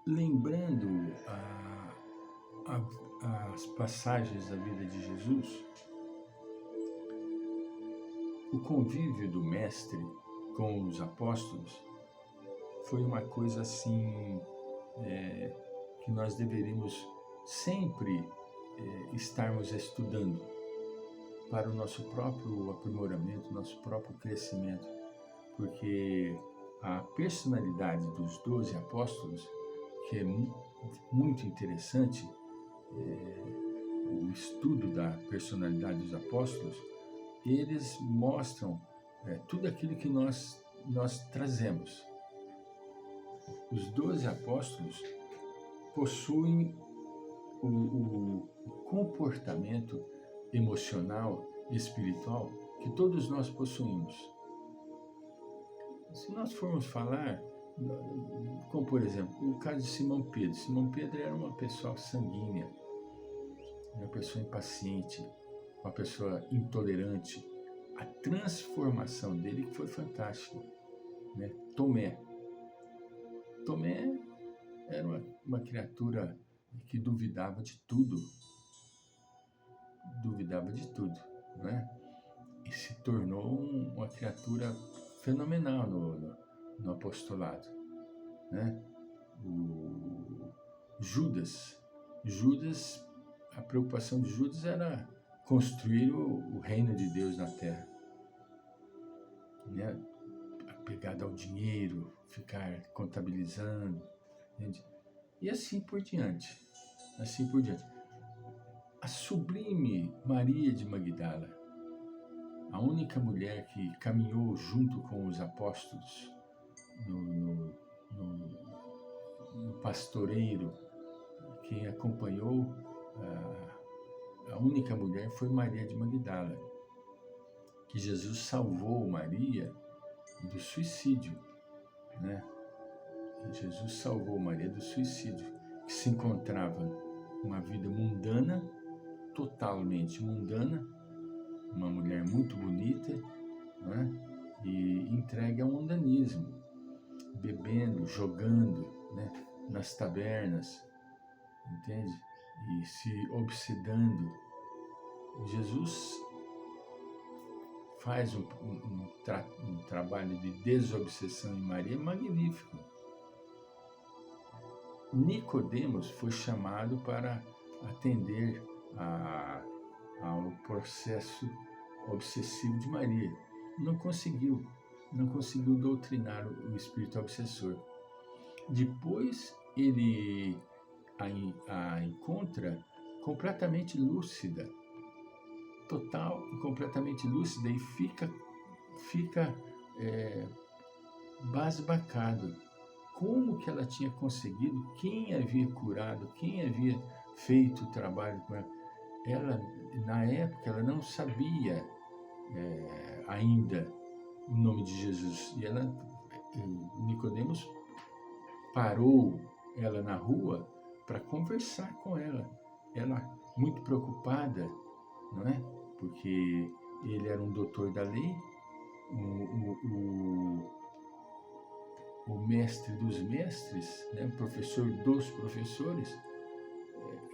lembrando as passagens da vida de Jesus, o convívio do Mestre com os apóstolos foi uma coisa assim que nós deveríamos sempre estarmos estudando para o nosso próprio aprimoramento, nosso próprio crescimento, porque a personalidade dos 12 apóstolos, que é muito interessante, o estudo da personalidade dos apóstolos, eles mostram tudo aquilo que nós trazemos. Os 12 apóstolos possuem o comportamento emocional e espiritual que todos nós possuímos. Se nós formos falar, como por exemplo, o caso de Simão Pedro. Simão Pedro era uma pessoa sanguínea, uma pessoa impaciente, uma pessoa intolerante. A transformação dele foi fantástica, né? Tomé era uma criatura que duvidava de tudo, né? E se tornou uma criatura fenomenal no apostolado, né? O Judas, a preocupação de Judas era construir o reino de Deus na terra, né? Apegado ao dinheiro, ficar contabilizando, entende? E assim por diante. A sublime Maria de Magdala, a única mulher que caminhou junto com os apóstolos no pastoreiro, quem acompanhou a única mulher foi Maria de Magdala, que Jesus salvou Maria do suicídio, né? Jesus salvou Maria do suicídio, que se encontrava uma vida mundana, totalmente mundana, uma mulher muito bonita, né? E entregue ao mundanismo, bebendo, jogando, né? Nas tabernas, entende? E se obsedando. Jesus faz um trabalho de desobsessão em Maria magnífico. Nicodemos foi chamado para atender ao processo obsessivo de Maria. Não conseguiu doutrinar o espírito obsessor. Depois ele a encontra completamente lúcida, total e completamente lúcida, e fica basbacado. Como que ela tinha conseguido, quem havia curado, quem havia feito o trabalho com ela. Ela, na época, ela não sabia ainda o nome de Jesus. E Nicodemos parou ela na rua para conversar com ela. Ela muito preocupada, não é? Porque ele era um doutor da lei, o mestre dos mestres, né? O professor dos professores.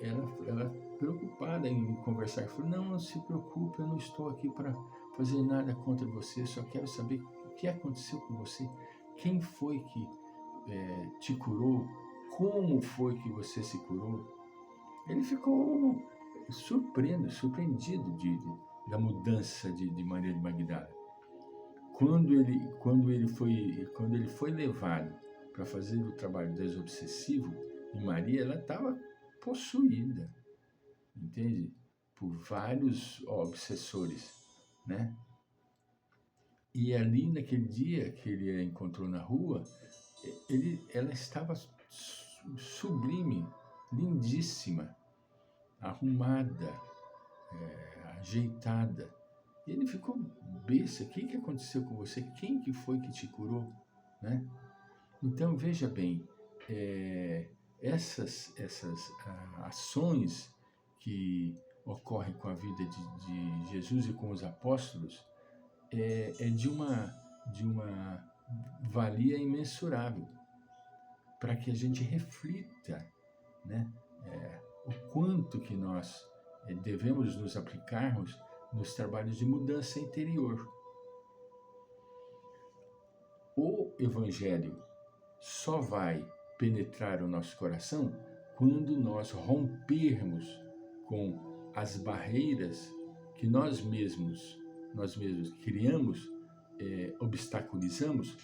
Ela preocupada em conversar, falou: não se preocupe, eu não estou aqui para fazer nada contra você, só quero saber o que aconteceu com você, quem foi que te curou, como foi que você se curou. Ele ficou surpreendido da mudança de Maria de Magdala. Quando ele foi levado para fazer o trabalho desobsessivo em Maria, ela estava possuída, entende? Por vários obsessores, né? E ali, naquele dia que ele a encontrou na rua, ela estava sublime, lindíssima, arrumada, ajeitada. E ele ficou besta: o que aconteceu com você? Quem que foi que te curou? Né? Então, veja bem, essas ações que ocorrem com a vida de Jesus e com os apóstolos é de uma valia imensurável. para que a gente reflita, né, o quanto que nós devemos nos aplicarmos nos trabalhos de mudança interior. O Evangelho só vai penetrar o nosso coração quando nós rompermos com as barreiras que nós mesmos criamos, obstaculizamos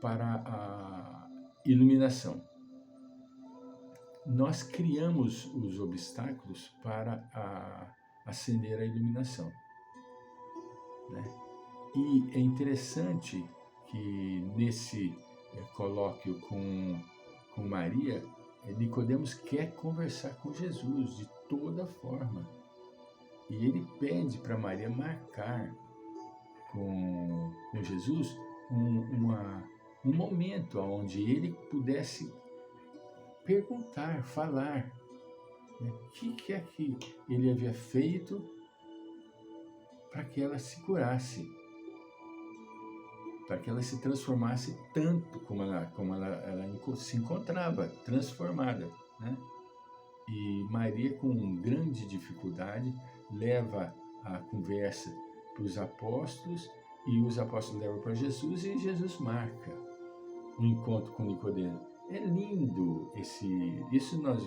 para a iluminação. Nós criamos os obstáculos para acender a iluminação, né? E é interessante que nesse colóquio com Maria, Nicodemos quer conversar com Jesus de toda forma. E ele pede para Maria marcar com Jesus um momento onde ele pudesse perguntar, falar, né, o que é que ele havia feito para que ela se curasse, para que ela se transformasse tanto como ela se encontrava, transformada, né? E Maria, com grande dificuldade, leva a conversa para os apóstolos, e os apóstolos levam para Jesus, e Jesus marca um encontro com Nicodemo. É lindo isso nós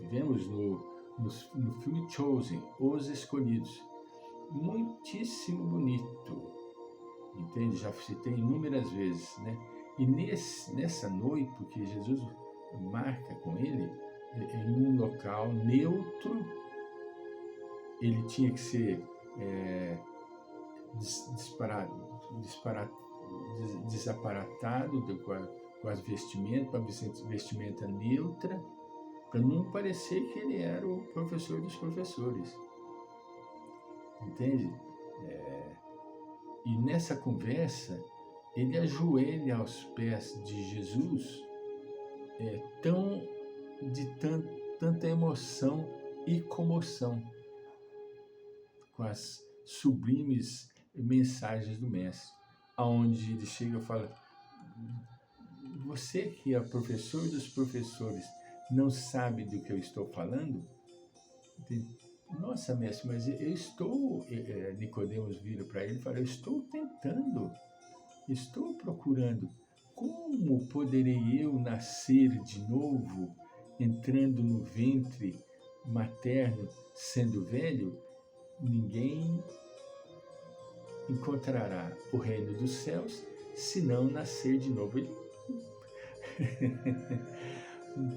vemos no filme Chosen, Os Escolhidos. Muitíssimo bonito, entende? Já citei inúmeras vezes, né? E nessa noite, porque Jesus marca com ele em um local neutro, ele tinha que ser desaparatado com as vestimentas, com a vestimenta neutra, para não parecer que ele era o professor dos professores, entende? E nessa conversa, ele ajoelha aos pés de Jesus, tanta emoção e comoção com as sublimes mensagens do Mestre, aonde ele chega e fala: você que é professor dos professores não sabe do que eu estou falando? Nossa, Mestre, mas eu estou... Nicodemos vira para ele e fala: eu estou tentando, estou procurando. Como poderei eu nascer de novo, entrando no ventre materno, sendo velho? Ninguém encontrará o reino dos céus se não nascer de novo.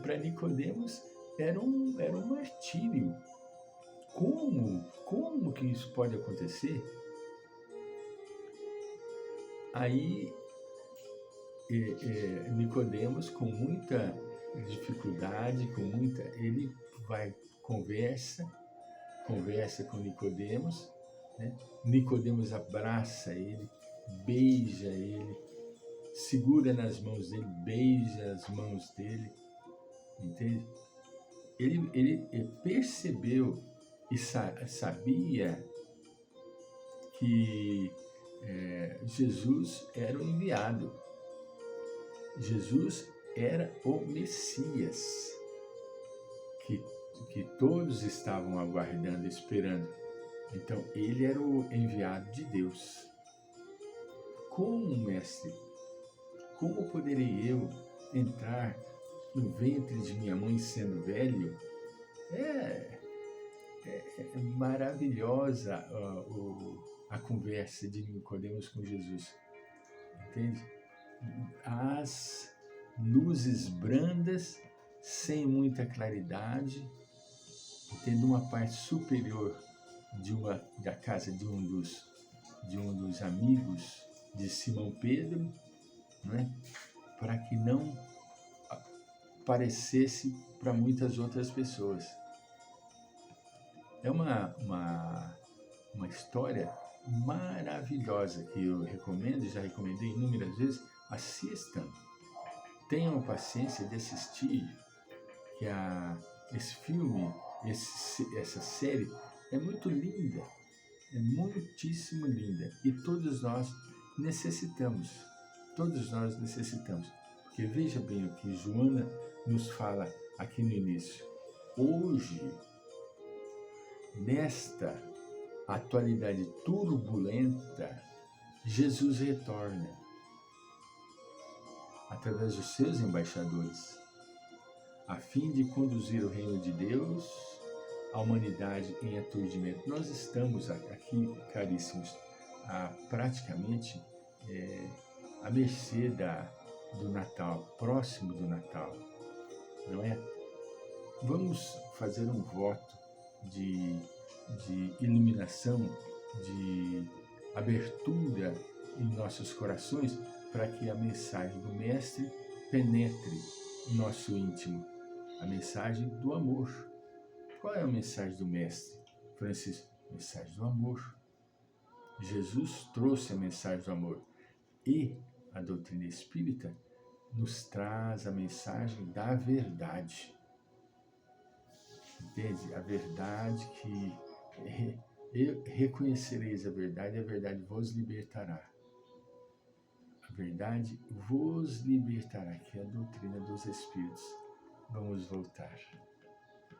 Para Nicodemos era um martírio. Como que isso pode acontecer? Aí Nicodemos, com muita dificuldade, ele vai, conversa com Nicodemos, né? Nicodemos abraça ele, beija ele, segura nas mãos dele, beija as mãos dele, entende? Ele percebeu e sabia que Jesus era o enviado. Jesus era o Messias que todos estavam aguardando, esperando. Então, ele era o enviado de Deus. Como, Mestre, como poderei eu entrar no ventre de minha mãe sendo velho? É maravilhosa a conversa de Nicodemos com Jesus, entende? As luzes brandas, sem muita claridade, tendo uma parte superior da casa de um dos amigos de Simão Pedro, né? Para que não parecesse para muitas outras pessoas. É uma história maravilhosa que eu recomendo, já recomendei inúmeras vezes. Assistam, tenham paciência de assistir, que esse filme, essa série é muito linda, é muitíssimo linda, e todos nós necessitamos, Porque veja bem o que Joana nos fala aqui no início. Hoje, nesta atualidade turbulenta, Jesus retorna através dos seus embaixadores, a fim de conduzir o reino de Deus à humanidade em aturdimento. Nós estamos aqui, caríssimos, praticamente à mercê do Natal, próximo do Natal, não é? Vamos fazer um voto de iluminação, de abertura em nossos corações, para que a mensagem do Mestre penetre o nosso íntimo, a mensagem do amor. Qual é a mensagem do Mestre Francisco? A mensagem do amor. Jesus trouxe a mensagem do amor e a doutrina espírita nos traz a mensagem da verdade. Entende? A verdade que reconhecereis a verdade vos libertará. A verdade vos libertará, que é a doutrina dos Espíritos. Vamos voltar.